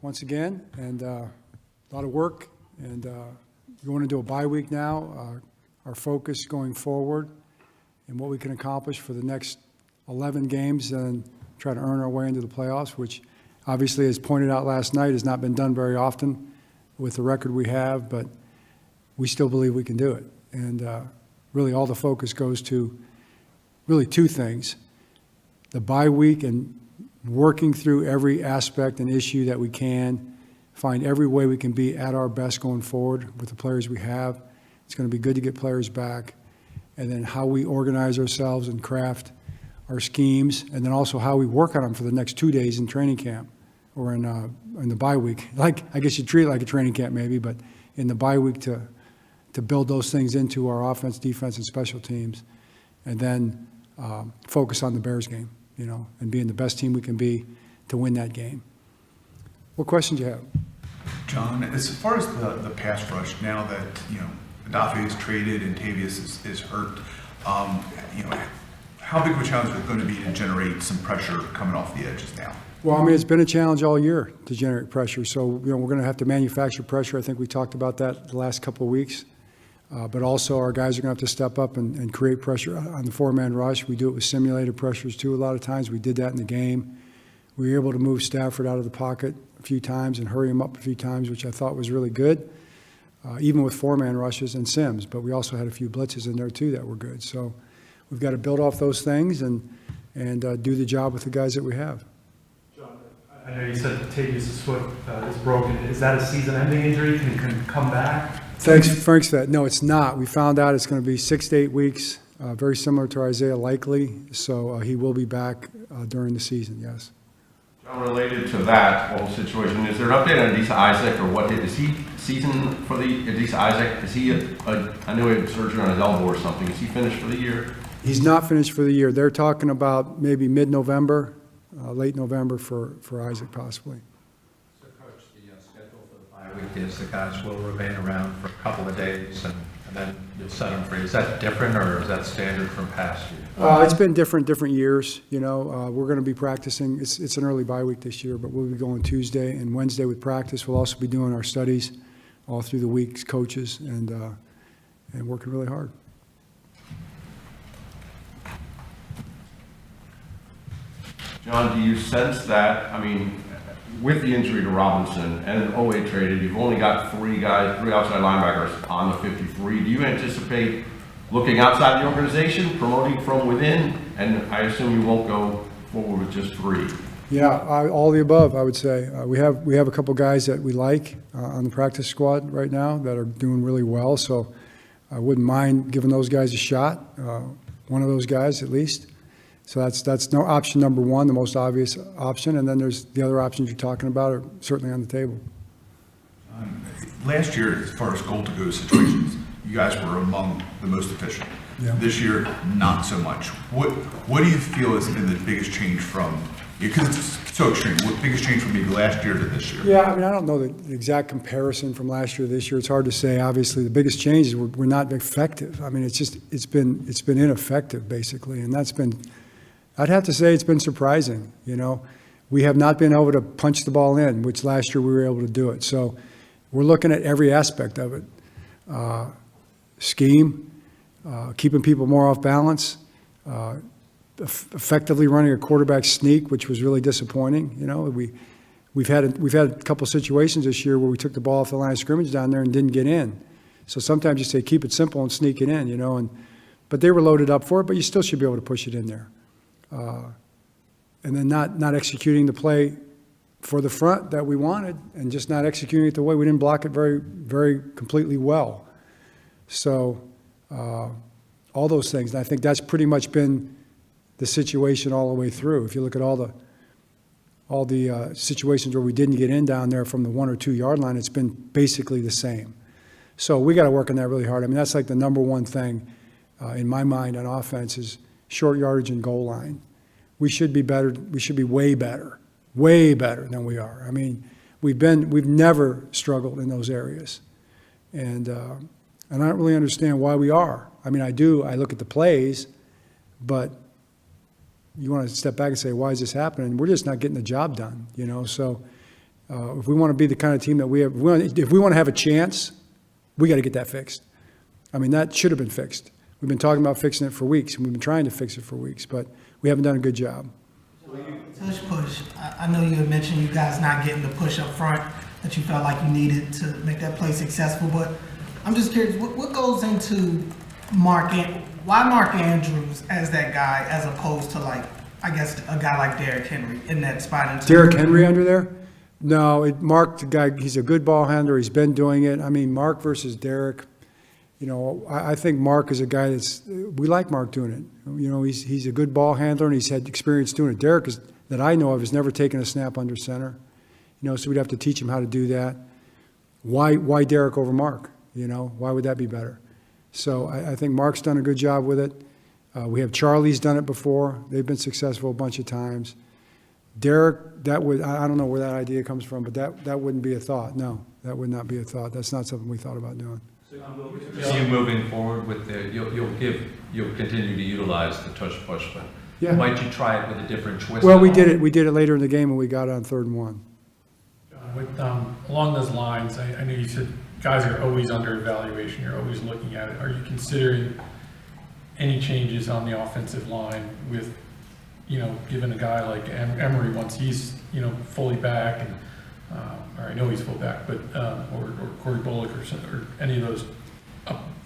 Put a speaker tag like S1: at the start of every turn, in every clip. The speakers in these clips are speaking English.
S1: once again, and a lot of work. And going into a bye week now, our focus going forward and what we can accomplish for the next 11 games and try to earn our way into the playoffs, which obviously, as pointed out last night, has not been done very often with the record we have, but we still believe we can do it. And really all the focus goes to really two things: the bye week and working through every aspect and issue that we can, find every way we can be at our best going forward with the players we have. It's going to be good to get players back. And then how we organize ourselves and craft our schemes, and then also how we work on them for the next 2 days in training camp or in the bye week. Like, I guess you treat it like a training camp maybe, but in the bye week to build those things into our offense, defense, and special teams, and then focus on the Bears game, and being the best team we can be to win that game. What questions do you have?
S2: John, as far as the pass rush, now that, Tavius is traded and Tavius is hurt, how big of a challenge is it going to be to generate some pressure coming off the edges now?
S1: Well, it's been a challenge all year to generate pressure. So, we're going to have to manufacture pressure. I think we talked about that the last couple of weeks. But also our guys are going to have to step up and create pressure on the four-man rush. We do it with simulated pressures, too, a lot of times. We did that in the game. We were able to move Stafford out of the pocket a few times and hurry him up a few times, which I thought was really good, even with four-man rushes and Sims. But we also had a few blitzes in there, too, that were good. So we've got to build off those things and do the job with the guys that we have.
S3: John, I know you said Tavius' foot is broken. Is that a season-ending injury? Can he come back?
S1: Thanks for that. No, it's not. We found out it's going to be 6 to 8 weeks, very similar to Isaiah likely. So he will be back during the season, yes.
S4: John, related to that whole situation, is there an update on Adisa Isaac, or what is he season for the Adisa Isaac? Is he I know he had surgery on his elbow or something. Is he finished for the year?
S1: He's not finished for the year. They're talking about maybe mid-November, late November for Isaac possibly.
S5: So, Coach, the schedule for the bye week is the guys will remain around for a couple of days and then you'll set them free. Is that different, or is that standard from past years?
S1: It's been different years. We're going to be practicing. It's an early bye week this year, but we'll be going Tuesday and Wednesday with practice. We'll also be doing our studies all through the weeks, coaches, and working really hard.
S4: John, do you sense that, with the injury to Robinson and OA traded, you've only got three outside linebackers on the 53. Do you anticipate looking outside the organization, promoting from within? And I assume you won't go forward with just three.
S1: Yeah, all the above, I would say. We have a couple guys that we like on the practice squad right now that are doing really well. So I wouldn't mind giving those guys a shot, one of those guys at least. So that's no option number one, the most obvious option. And then there's the other options you're talking about are certainly on the table.
S2: Last year, as far as goal-to-go situations, you guys were among the most efficient.
S1: Yeah.
S2: This year, not so much. What do you feel has been the biggest change from, because it's so extreme, what biggest change from maybe last year to this year?
S1: Yeah, I don't know the exact comparison from last year to this year. It's hard to say. Obviously, the biggest change is we're not effective. It's been ineffective, basically. And that's been, I'd have to say it's been surprising. We have not been able to punch the ball in, which last year we were able to do it. So we're looking at every aspect of it. Scheme, keeping people more off balance, effectively running a quarterback sneak, which was really disappointing. We've had a couple situations this year where we took the ball off the line of scrimmage down there and didn't get in. So sometimes you say keep it simple and sneak it in, but they were loaded up for it, but you still should be able to push it in there. And then not executing the play for the front that we wanted, and just not executing it the way we didn't block it very, very completely well. So all those things, and I think that's pretty much been the situation all the way through. If you look at all the situations where we didn't get in down there from the 1 or 2 yard line, it's been basically the same. So we got to work on that really hard. That's like the number one thing in my mind on offense is short yardage and goal line. We should be better. We should be way better than we are. We've never struggled in those areas, and I don't really understand why we are. I do. I look at the plays, but you want to step back and say, why is this happening? We're just not getting the job done, So If we want to be the kind of team that we have, if we want to have a chance, we got to get that fixed. I mean, that should have been fixed. We've been talking about fixing it for weeks, and we've been trying to fix it for weeks, but we haven't done a good job.
S6: Push. I know you had mentioned you guys not getting the push up front that you felt like you needed to make that play successful, but I'm just curious, what goes into why Mark Andrews as that guy as opposed to, like, I guess a guy like Derrick Henry in that spot?
S1: Derrick Henry under there? No, Mark, the guy, he's a good ball handler. He's been doing it. I mean, Mark versus Derrick, you know, I think Mark is a guy we like Mark doing it. You know, he's a good ball handler and he's had experience doing it. Derrick, that I know of, has never taken a snap under center. You know, so we'd have to teach him how to do that. Why Derrick over Mark? You know, why would that be better? So I think Mark's done a good job with it. We have Charlie's done it before. They've been successful a bunch of times. Derrick, I don't know where that idea comes from, but that wouldn't be a thought. No, that would not be a thought. That's not something we thought about doing.
S5: See you moving forward with you'll continue to utilize the tush push, but
S1: Yeah.
S5: might you try it with a different twist?
S1: Well,
S5: at
S1: we
S5: all?
S1: did it later in the game when we got on 3rd and 1.
S7: With, along those lines, I know you said guys are always under evaluation, you're always looking at it. Are you considering any changes on the offensive line with, you know, given a guy like Emery once he's, you know, fully back, and or I know he's full back, but or Corey Bullock or any of those?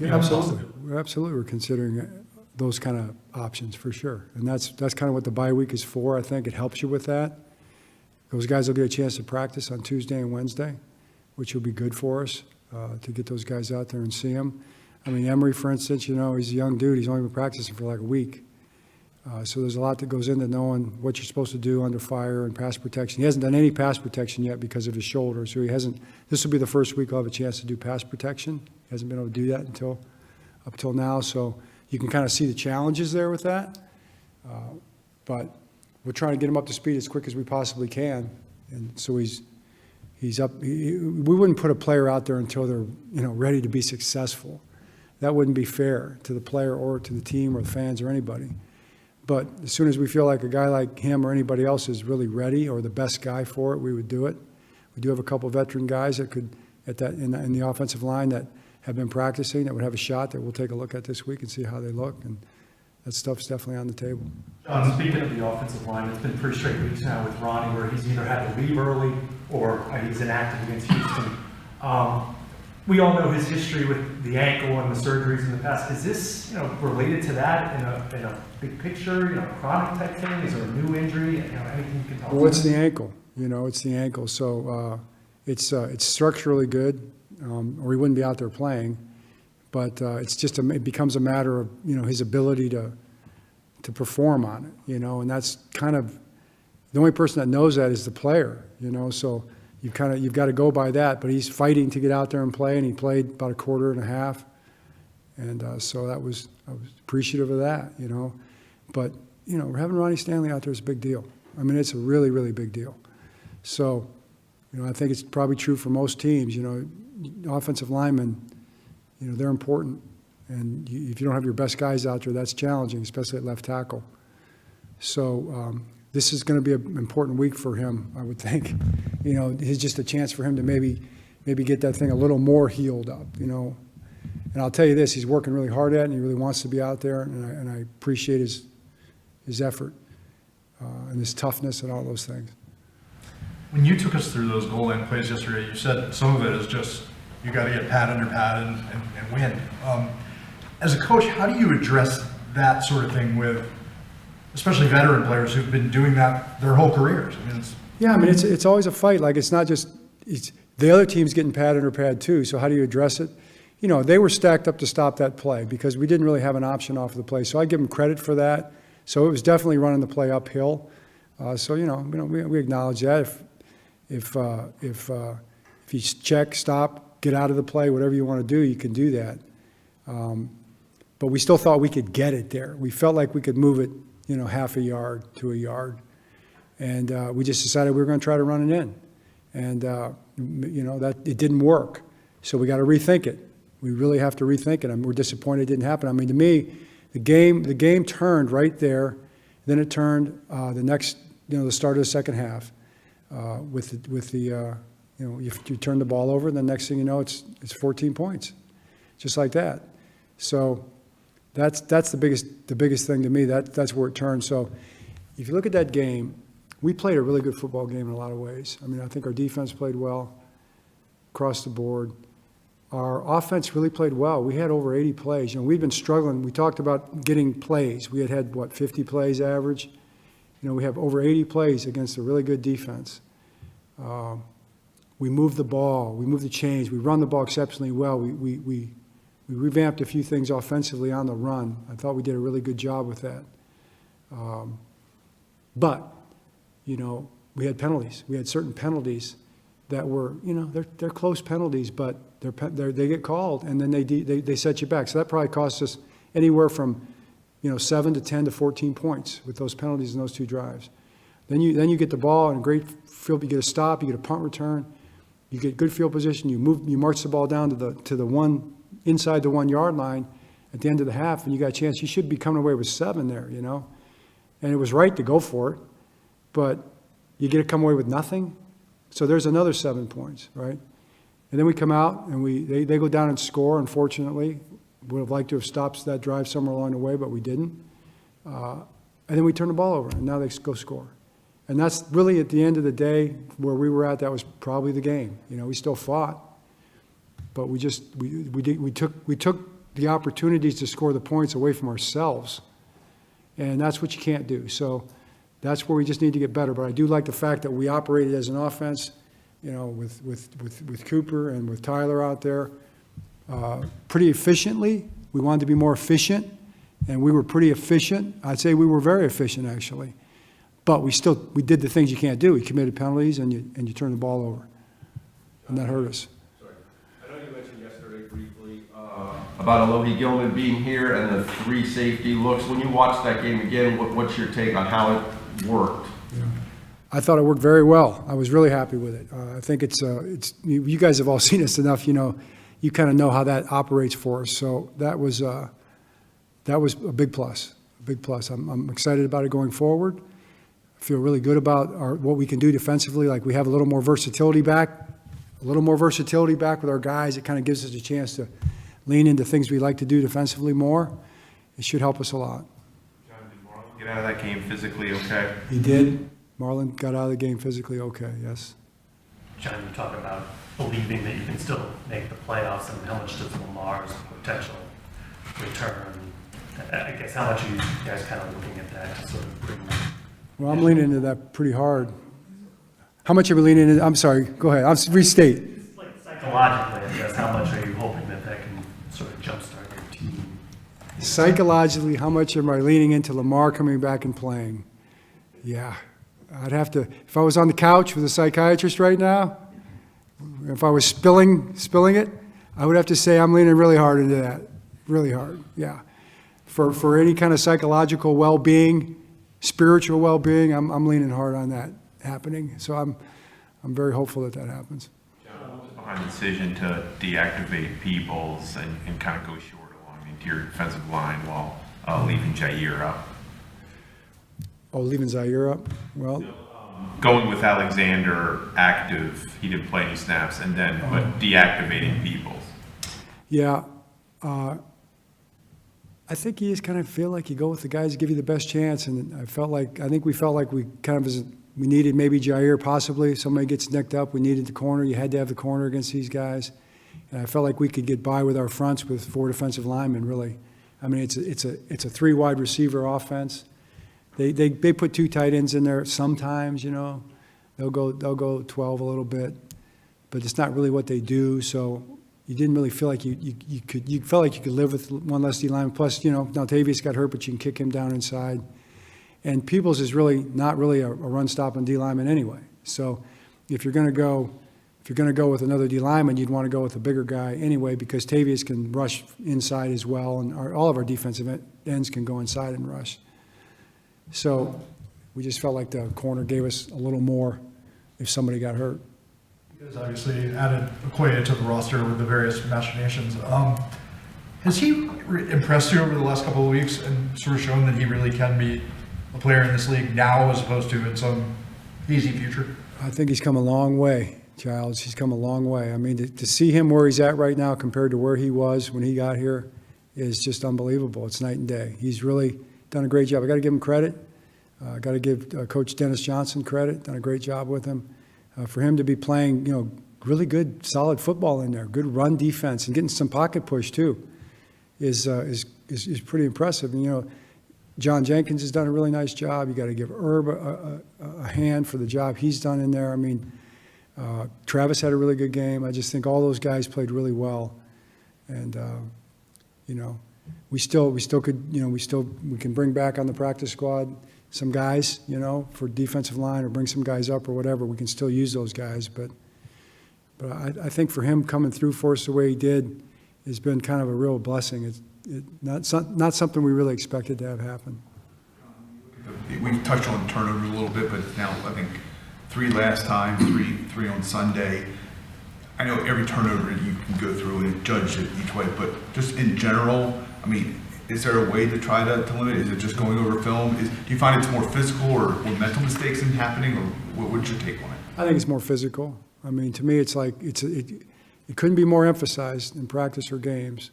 S1: Yeah, absolutely. We're considering those kind of options for sure. And that's kind of what the bye week is for. I think it helps you with that. Those guys will get a chance to practice on Tuesday and Wednesday, which will be good for us to get those guys out there and see them. I mean, Emery, for instance, you know, he's a young dude. He's only been practicing for like a week. So there's a lot that goes into knowing what you're supposed to do under fire and pass protection. He hasn't done any pass protection yet because of his shoulder. So this will be the first week he'll have a chance to do pass protection. He hasn't been able to do that up till now. So you can kind of see the challenges there with that. But we're trying to get him up to speed as quick as we possibly can. And so he's up. We wouldn't put a player out there until they're, you know, ready to be successful. That wouldn't be fair to the player or to the team or the fans or anybody. But as soon as we feel like a guy like him or anybody else is really ready or the best guy for it, we would do it. We do have a couple of veteran guys that could, in the offensive line, that have been practicing, that would have a shot that we'll take a look at this week and see how they look. And that stuff's definitely on the table.
S3: John, speaking of the offensive line, it's been 3 straight weeks now with Ronnie where he's either had to leave early or he's inactive against Houston. We all know his history with the ankle and the surgeries in the past. Is this, you know, related to that in a big picture, you know, chronic type thing? Is there a new injury? You know, anything you can tell us?
S1: Well, it's the ankle. You know, it's the ankle. So it's structurally good, or he wouldn't be out there playing. But it's just it becomes a matter of, you know, his ability to perform on it. You know, and that's kind of the only person that knows that is the player. You know, so you've got to go by that. But he's fighting to get out there and play, and he played about a quarter and a half. And so I was appreciative of that. You know, but you know, having Ronnie Stanley out there is a big deal. I mean, it's a really, really big deal. So, you know, I think it's probably true for most teams. You know, offensive linemen, you know, they're important. And if you don't have your best guys out there, that's challenging, especially at left tackle. So this is going to be an important week for him, I would think. You know, it's just a chance for him to maybe get that thing a little more healed up, you know. And I'll tell you this, he's working really hard at it, and he really wants to be out there, and I appreciate his effort and his toughness and all those things.
S8: When you took us through those goal line plays yesterday, you said some of it is just you got to get pad under pad and win. As a coach, how do you address that sort of thing with, especially veteran players who've been doing that their whole careers? I mean,
S1: it's always a fight. Like, it's not just the other team's getting pad under pad too. So how do you address it? You know, they were stacked up to stop that play because we didn't really have an option off of the play. So I give them credit for that. So it was definitely running the play uphill. So you know, we acknowledge that. If you check, stop, get out of the play, whatever you want to do, you can do that. But we still thought we could get it there. We felt like we could move it, you know, half a yard to a yard. And we just decided we were going to try to run it in. And, you know, that it didn't work. So we got to rethink it. We really have to rethink it. We're disappointed it didn't happen. I mean, to me, the game turned right there. Then it turned the start of the second half. you know, if you turn the ball over, and the next thing you know, it's 14 points, just like that. So that's the biggest thing to me. That's where it turned. So if you look at that game, we played a really good football game in a lot of ways. I mean, I think our defense played well across the board. Our offense really played well. We had over 80 plays. You know, we've been struggling. We talked about getting plays. We had what, 50 plays average? You know, we have over 80 plays against a really good defense. We moved the ball. We moved the chains. We run the ball exceptionally well. We revamped a few things offensively on the run. I thought we did a really good job with that. But, you know, we had penalties. We had certain penalties that were, you know, they're close penalties, but they get called, and then they set you back. So that probably cost us anywhere from, you know, 7 to 10 to 14 points with those penalties in those two drives. Then you get the ball in a great field. You get a stop. You get a punt return. You get good field position. You march the ball down to the one inside the 1 yard line at the end of the half, and you got a chance. You should be coming away with 7 there, you know. And it was right to go for it, but you get to come away with nothing. So there's another 7 points, right? And then we come out and they go down and score. Unfortunately, would have liked to have stopped that drive somewhere along the way, but we didn't. And then we turn the ball over, and now they go score. And that's really, at the end of the day, where we were at. That was probably the game. You know, we still fought, but we took the opportunities to score the points away from ourselves, and that's what you can't do. So that's where we just need to get better. But I do like the fact that we operated as an offense, you know, with Cooper and with Tyler out there, pretty efficiently. We wanted to be more efficient, and we were pretty efficient. I'd say we were very efficient, actually. But we did the things you can't do. We committed penalties, and you turned the ball over, and that hurt us.
S4: Sorry. I know you mentioned yesterday briefly about Alohi Gilman being here and the 3 safety looks. When you watch that game again, what's your take on how it worked?
S1: Yeah. I thought it worked very well. I was really happy with it. I think it's you guys have all seen us enough. You know, you kind of know how that operates for us. So that was a big plus. A big plus. I'm excited about it going forward. I feel really good about what we can do defensively. Like, we have a little more versatility back with our guys. It kind of gives us a chance to lean into things we like to do defensively more. It should help us a lot.
S9: John, did Marlon get out of that game physically okay?
S1: He did. Marlon got out of the game physically okay, yes.
S3: John, you talk about believing that you can still make the playoffs, and how much does Lamar's potential return? I guess how much are you guys kind of looking at that to sort of bring?
S1: Well, I'm leaning into that pretty hard. How much are we leaning into? I'm sorry, go ahead. I'll restate.
S3: It's like psychologically, I guess, how much are you hoping that can sort of jumpstart your team?
S1: Psychologically, how much am I leaning into Lamar coming back and playing? Yeah, I'd have to, if I was on the couch with a psychiatrist right now, if I was spilling it, I would have to say I'm leaning really hard into that. Really hard, yeah. For any kind of psychological well-being, spiritual well-being, I'm leaning hard on that happening. So I'm very hopeful that happens.
S9: Behind the decision to deactivate Peebles and kind of go short along the interior defensive line while leaving Jair up.
S1: Oh, leaving Zaire up? Well,
S9: Going with Alexander active, he didn't play any snaps, and then but deactivating Peebles.
S1: yeah. I think you just kind of feel like you go with the guys that give you the best chance, and I think we felt like we kind of we needed maybe Jair, possibly. Somebody gets nicked up, we needed the corner. You had to have the corner against these guys, and I felt like we could get by with our fronts with 4 defensive linemen. Really, I mean, it's a 3 wide receiver offense. They put 2 tight ends in there sometimes. You know, they'll go 12 a little bit, but it's not really what they do. So you didn't really feel like you felt like you could live with 1 less D lineman. Plus, you know, now Tavius got hurt, but you can kick him down inside. And Peebles is really not really a run-stopping D lineman anyway. So if you're going to go with another D lineman, you'd want to go with a bigger guy anyway, because Tavius can rush inside as well, and all of our defensive ends can go inside and rush. So we just felt like the corner gave us a little more if somebody got hurt.
S8: You guys obviously added Okoye to the roster with the various machinations. Has he impressed you over the last couple of weeks and sort of shown that he really can be a player in this league now as opposed to in some easy future?
S1: I think he's come a long way, Giles. He's come a long way. I mean, to see him where he's at right now compared to where he was when he got here is just unbelievable. It's night and day. He's really done a great job. I got to give him credit. I got to give Coach Dennis Johnson credit. Done a great job with him. For him to be playing, really good, solid football in there, good run defense, and getting some pocket push too, is pretty impressive. And John Jenkins has done a really nice job. You got to give Herb a hand for the job he's done in there. I mean, Travis had a really good game. I just think all those guys played really well, and we can bring back on the practice squad some guys, for defensive line, or bring some guys up or whatever. We can still use those guys, but I think for him coming through for us the way he did has been kind of a real blessing. It's not something we really expected to have happen.
S2: We touched on turnovers a little bit, but now I think 3 last time, three on Sunday. I know every turnover you can go through and judge it each way, but just in general, I mean, is there a way to try to limit it? Is it just going over film? Do you find it's more physical or mental mistakes in happening, or what's your take on it?
S1: I think it's more physical. I mean, to me, it's like it couldn't be more emphasized in practice or games.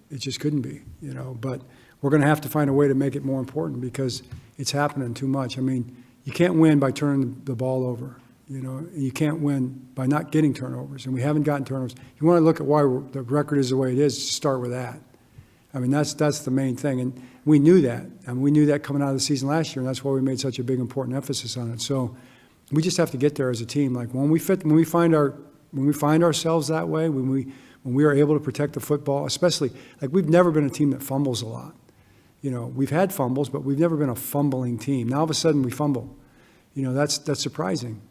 S1: It just couldn't be, But we're going to have to find a way to make it more important because it's happening too much. I mean, you can't win by turning the ball over. You can't win by not getting turnovers, and we haven't gotten turnovers. You want to look at why the record is the way it is. Start with that. I mean, that's the main thing, and we knew that. And we knew that coming out of the season last year, and that's why we made such a big, important emphasis on it. So we just have to get there as a team. Like when we find ourselves that way, when we are able to protect the football, especially like we've never been a team that fumbles a lot. We've had fumbles, but we've never been a fumbling team. Now all of a sudden we fumble. That's surprising,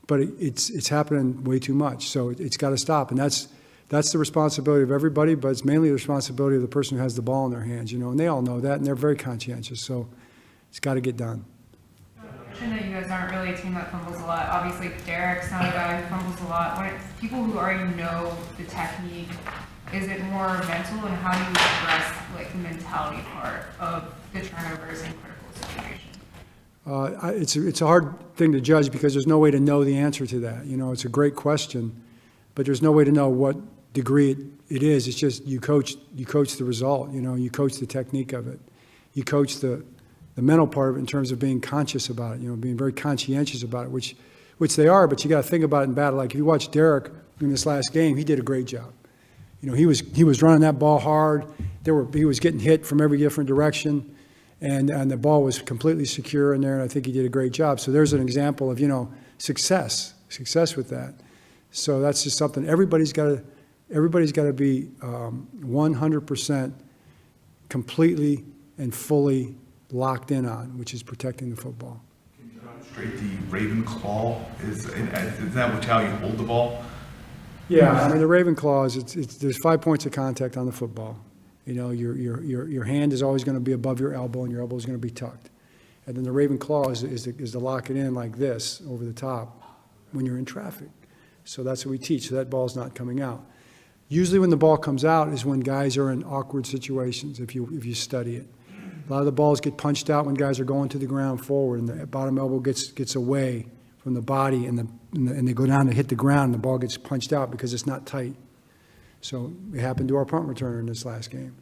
S1: but it's happening way too much. So it's got to stop, and that's the responsibility of everybody. But it's mainly the responsibility of the person who has the ball in their hands. And they all know that, and they're very conscientious. So it's got to get done.
S10: You mentioned that you guys aren't really a team that fumbles a lot. Obviously, Derek's not a guy who fumbles a lot. When people who already know the technique, is it more mental, and how do you address the mentality part of the turnovers in critical situations?
S1: It's a hard thing to judge because there's no way to know the answer to that. It's a great question, but there's no way to know what degree it is. It's just you coach the result. You coach the technique of it. You coach the mental part of it in terms of being conscious about it. Being very conscientious about it, which they are. But you got to think about it in battle. Like if you watch Derek in this last game, he did a great job. He was running that ball hard. He was getting hit from every different direction. And the ball was completely secure in there, and I think he did a great job. So there's an example of, success with that. So that's just something everybody's got to be 100% completely and fully locked in on, which is protecting the football.
S2: Can you demonstrate the Raven Claw? Is that how you hold the ball?
S1: Yeah, I mean the Raven Claw is there's 5 points of contact on the football. Your hand is always going to be above your elbow, and your elbow is going to be tucked. And then the Raven Claw is to lock it in like this over the top when you're in traffic. So that's what we teach. So that ball's not coming out. Usually when the ball comes out is when guys are in awkward situations, if you study it. A lot of the balls get punched out when guys are going to the ground forward, and the bottom elbow gets away from the body, and they go down to hit the ground, and the ball gets punched out because it's not tight. So it happened to our punt returner in this last game.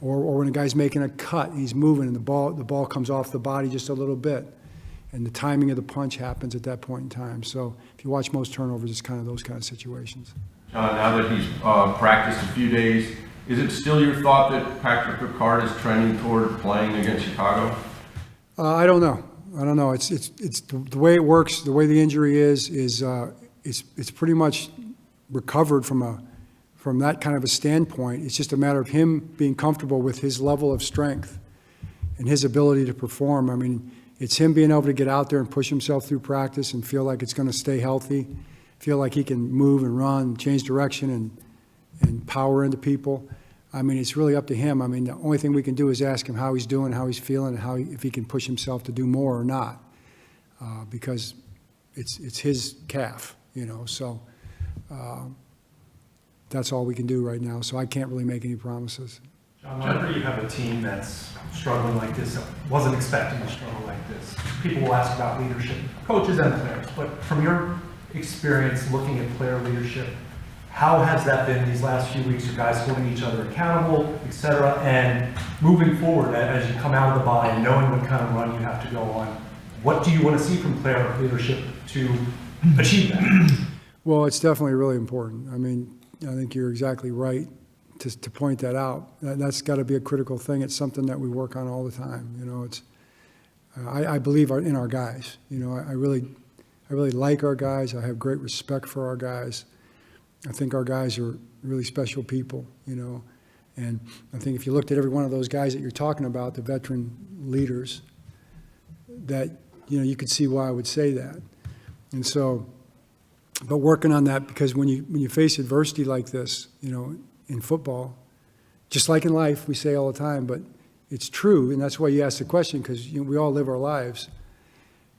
S1: Or when a guy's making a cut, he's moving, and the ball comes off the body just a little bit, and the timing of the punch happens at that point in time. So if you watch most turnovers, it's kind of those kind of situations.
S4: John, now that he's practiced a few days, is it still your thought that Patrick Ricard is trending toward playing against Chicago?
S1: I don't know. It's the way it works. The way the injury is it's pretty much recovered from that kind of a standpoint. It's just a matter of him being comfortable with his level of strength and his ability to perform. I mean, it's him being able to get out there and push himself through practice and feel like it's going to stay healthy, feel like he can move and run, change direction and power into people. I mean, it's really up to him. I mean, the only thing we can do is ask him how he's doing, how he's feeling, and if he can push himself to do more or not, because it's his calf, So that's all we can do right now. So I can't really make any promises.
S3: John, whenever you have a team that's struggling like this, wasn't expecting to struggle like this, people will ask about leadership, coaches and players, but from your experience looking at player leadership, how has that been these last few weeks? You guys holding each other accountable, et cetera, and moving forward as you come out of the bye and knowing what kind of run you have to go on, what do you want to see from player leadership to achieve that?
S1: Well, it's definitely really important. I mean, I think you're exactly right to point that out. That's got to be a critical thing. It's something that we work on all the time. You know, it's I believe in our guys. You know, I really like our guys. I have great respect for our guys. I think our guys are really special people, you know. And I think if you looked at every one of those guys that you're talking about, the veteran leaders, that, you know, you could see why I would say that. And so, but working on that, because when you face adversity like this, you know, in football, just like in life, we say all the time, but it's true, and that's why you ask the question, because, you know, we all live our lives.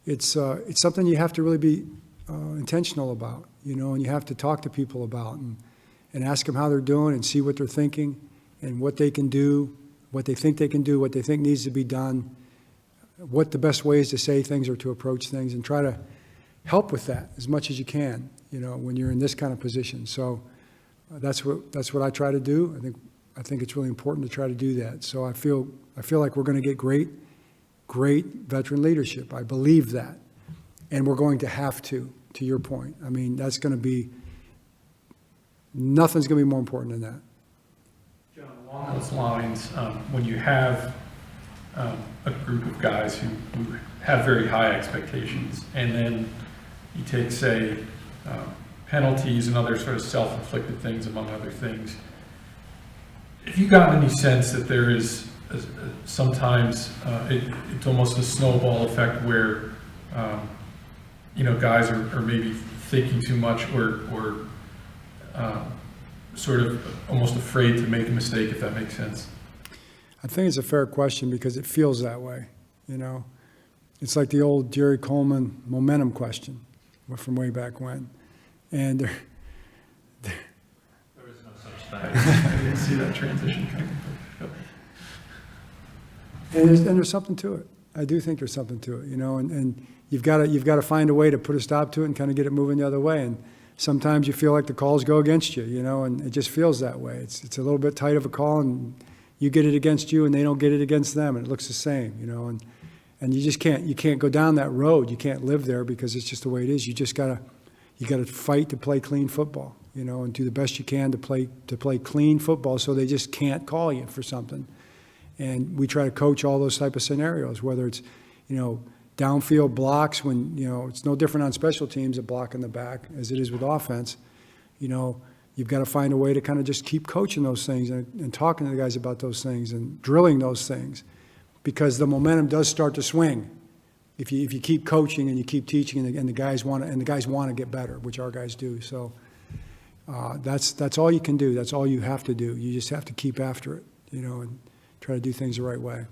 S1: It's something you have to really be intentional about, you know, and you have to talk to people about and ask them how they're doing and see what they're thinking and what they can do, what they think they can do, what they think needs to be done, what the best ways to say things or to approach things, and try to help with that as much as you can, you know, when you're in this kind of position. So that's what I try to do. I think it's really important to try to do that. So I feel like we're going to get great veteran leadership. I believe that. And we're going to have to your point. I mean, that's going to be, nothing's going to be more important than that.
S7: John, along those lines, when you have a group of guys who have very high expectations, and then you take, say, penalties and other sort of self-inflicted things, among other things, have you gotten any sense that there is sometimes it's almost a snowball effect where you know, guys are maybe thinking too much or sort of almost afraid to make a mistake, if that makes sense?
S1: I think it's a fair question because it feels that way, you know. It's like the old Jerry Coleman momentum question from way back when. And
S5: There is no such thing.
S7: I didn't see that transition coming.
S1: And there's something to it. I do think there's something to it, you know, and you've got to find a way to put a stop to it and kind of get it moving the other way. And sometimes you feel like the calls go against you, you know, and it just feels that way. It's a little bit tight of a call, and you get it against you, and they don't get it against them, and it looks the same, you know. And you just can't go down that road. You can't live there because it's just the way it is. You just gotta fight to play clean football, you know, and do the best you can to play clean football, so they just can't call you for something. And we try to coach all those type of scenarios, whether it's, you know, downfield blocks when, you know, it's no different on special teams, a block in the back, as it is with offense. You know, you've got to find a way to kind of just keep coaching those things and talking to the guys about those things and drilling those things, because the momentum does start to swing if you keep coaching and you keep teaching, and the guys want to get better, which our guys do. So that's all you can do. That's all you have to do. You just have to keep after it, you know, and try to do things the right way.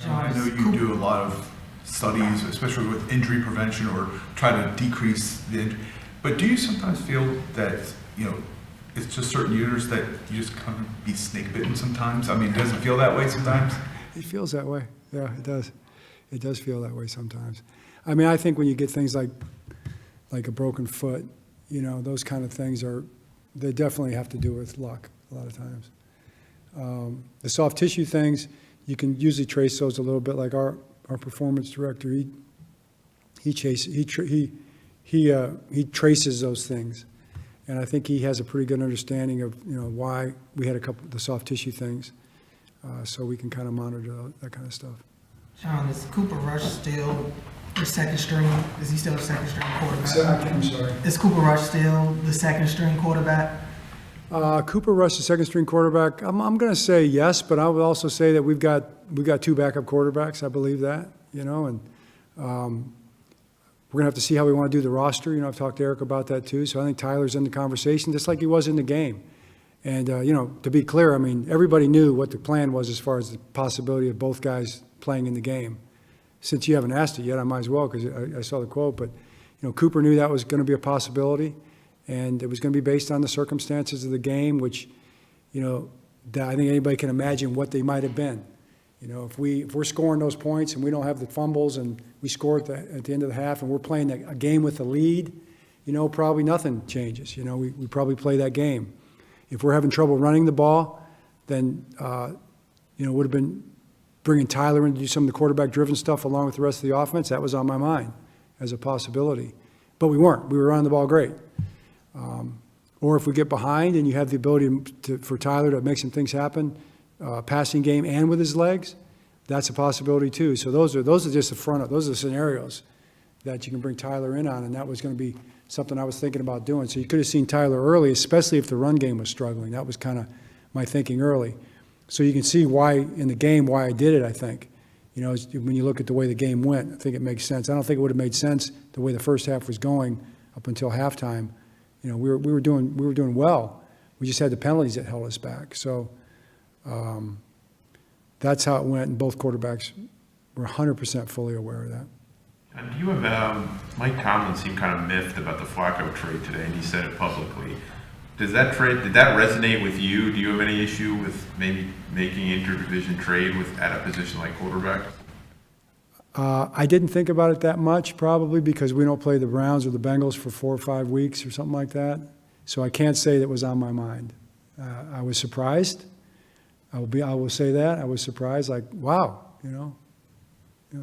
S2: I know you do a lot of studies, especially with injury prevention, or try to decrease the injury. But do you sometimes feel that, you know, it's just certain years that you just kind of be snake bitten sometimes? I mean, does it feel that way sometimes?
S1: It feels that way. Yeah, it does. It does feel that way sometimes. I mean, I think when you get things like a broken foot, you know, those kind of things they definitely have to do with luck a lot of times. The soft tissue things, you can usually trace those a little bit, like our performance director. He traces those things, and I think he has a pretty good understanding of, you know, why we had a couple of the soft tissue things, so we can kind of monitor that kind of stuff.
S6: Sean, is Cooper Rush still the second string? Is he still the second string quarterback?
S1: I'm sorry.
S6: Is Cooper Rush still the second string quarterback?
S1: Cooper Rush, the second string quarterback. I'm going to say yes, but I would also say that we've got two backup quarterbacks. I believe that, you know, and we're going to have to see how we want to do the roster. You know, I've talked to Eric about that too. So I think Tyler's in the conversation, just like he was in the game. And you know, to be clear, I mean, everybody knew what the plan was as far as the possibility of both guys playing in the game. Since you haven't asked it yet, I might as well, because I saw the quote. But you know, Cooper knew that was going to be a possibility. And it was going to be based on the circumstances of the game, which, you know, that I think anybody can imagine what they might have been. You know, if we're scoring those points and we don't have the fumbles and we score at the end of the half and we're playing a game with the lead, you know, probably nothing changes. You know, we probably play that game. If we're having trouble running the ball, then, you know, it would have been bringing Tyler in to do some of the quarterback-driven stuff along with the rest of the offense. That was on my mind as a possibility. But we weren't. We were running the ball great. Or if we get behind and you have the ability for Tyler to make some things happen, passing game and with his legs, that's a possibility too. So those are just those are scenarios that you can bring Tyler in on, and that was going to be something I was thinking about doing. So you could have seen Tyler early, especially if the run game was struggling. That was kind of my thinking early. So you can see why in the game why I did it, I think. You know, when you look at the way the game went, I think it makes sense. I don't think it would have made sense the way the first half was going up until halftime. You know, we were doing well. We just had the penalties that held us back. So that's how it went, and both quarterbacks were 100% fully aware of that.
S9: And do you have, Mike Tomlin seemed kind of miffed about the Flacco trade today, and he said it publicly. Did that resonate with you? Do you have any issue with maybe making interdivision trade at a position like quarterback?
S1: I didn't think about it that much, probably because we don't play the Browns or the Bengals for 4 or 5 weeks or something like that. So I can't say that was on my mind. I was surprised. I will say that. I was surprised, like, wow, you know,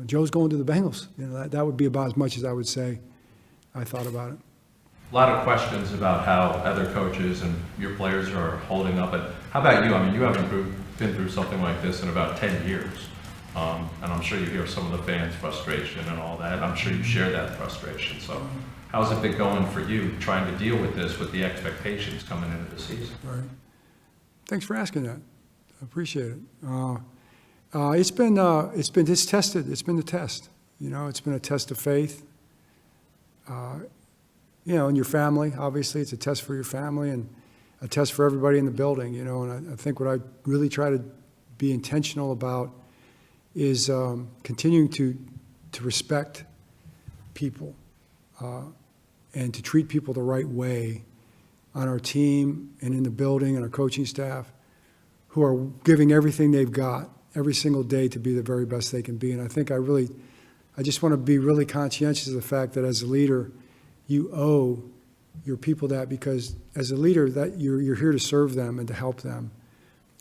S1: Joe's going to the Bengals. You know, that would be about as much as I would say I thought about it.
S5: A lot of questions about how other coaches and your players are holding up. But how about you? I mean, you haven't been through something like this in about 10 years. And I'm sure you hear some of the fans' frustration and all that. I'm sure you share that frustration. So how's it been going for you trying to deal with this with the expectations coming into the season?
S1: Right. Thanks for asking that. I appreciate it. It's been just tested. It's been a test. You know, it's been a test of faith. You know, in your family, obviously, it's a test for your family and a test for everybody in the building, you know, and I think what I really try to be intentional about is continuing to respect people and to treat people the right way on our team and in the building and our coaching staff who are giving everything they've got every single day to be the very best they can be. And I think I just want to be really conscientious of the fact that as a leader, you owe your people that, because as a leader, that you're here to serve them and to help them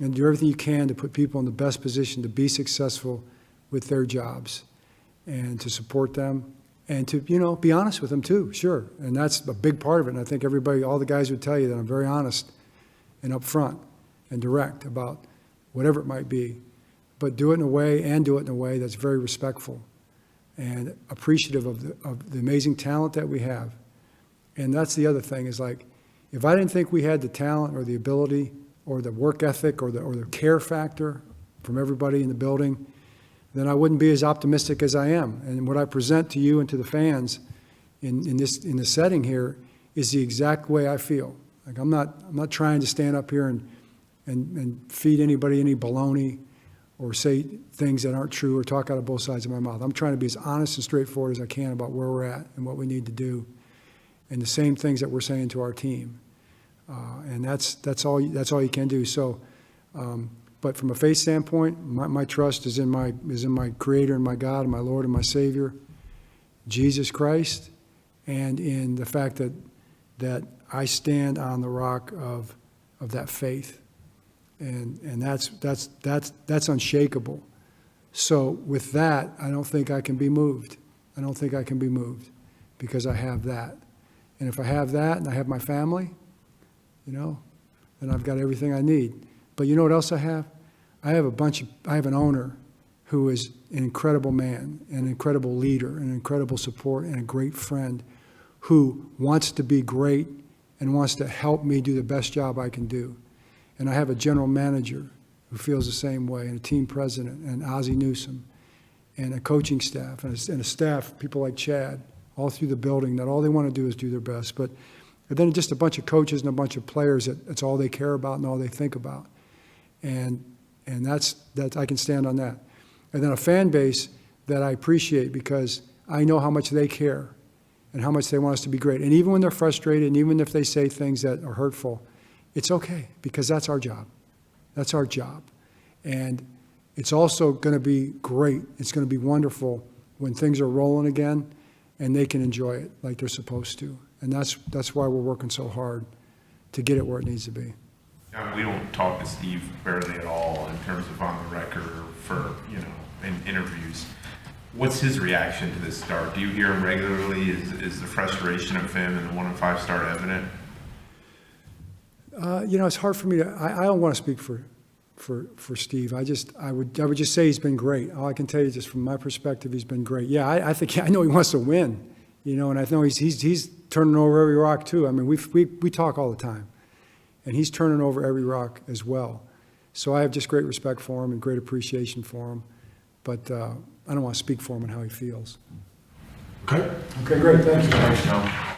S1: and do everything you can to put people in the best position to be successful with their jobs and to support them and to, you know, be honest with them too, sure. And that's a big part of it. And I think all the guys would tell you that I'm very honest and upfront and direct about whatever it might be, but do it in a way that's very respectful and appreciative of the amazing talent that we have. And that's the other thing is, like, if I didn't think we had the talent or the ability or the work ethic or the care factor from everybody in the building, then I wouldn't be as optimistic as I am. And what I present to you and to the fans in this setting here is the exact way I feel. Like, I'm not trying to stand up here and feed anybody any baloney or say things that aren't true or talk out of both sides of my mouth. I'm trying to be as honest and straightforward as I can about where we're at and what we need to do, and the same things that we're saying to our team. And that's all you can do. So, but from a faith standpoint, my trust is in my Creator and my God and my Lord and my Savior, Jesus Christ, and in the fact that I stand on the rock of that faith. And that's unshakable. So with that, I don't think I can be moved. I don't think I can be moved because I have that. And if I have that and I have my family, you know, then I've got everything I need. But you know what else I have? I have an owner who is an incredible man, an incredible leader, an incredible support, and a great friend who wants to be great and wants to help me do the best job I can do. And I have a general manager who feels the same way, and a team president, and Ozzie Newsome, and a coaching staff, and a staff, people like Chad, all through the building, that all they want to do is do their best. But then just a bunch of coaches and a bunch of players that's all they care about and all they think about. And that's I can stand on that. And then a fan base that I appreciate because I know how much they care and how much they want us to be great. And even when they're frustrated and even if they say things that are hurtful, it's okay because that's our job. That's our job. And it's also going to be great. It's going to be wonderful when things are rolling again and they can enjoy it like they're supposed to. And that's why we're working so hard to get it where it needs to be.
S9: We don't talk to Steve barely at all in terms of on the record or for, in interviews. What's his reaction to this start? Do you hear him regularly? Is the frustration of him in the 1-5 start evident?
S1: It's hard for me to, I don't want to speak for Steve. I would just say he's been great. All I can tell you just from my perspective, he's been great. Yeah, I know he wants to win, and I know he's turning over every rock too. I mean, we talk all the time, and he's turning over every rock as well. So I have just great respect for him and great appreciation for him, but I don't want to speak for him and how he feels.
S8: Okay.
S1: Okay, great, thank you.
S4: Thanks, John.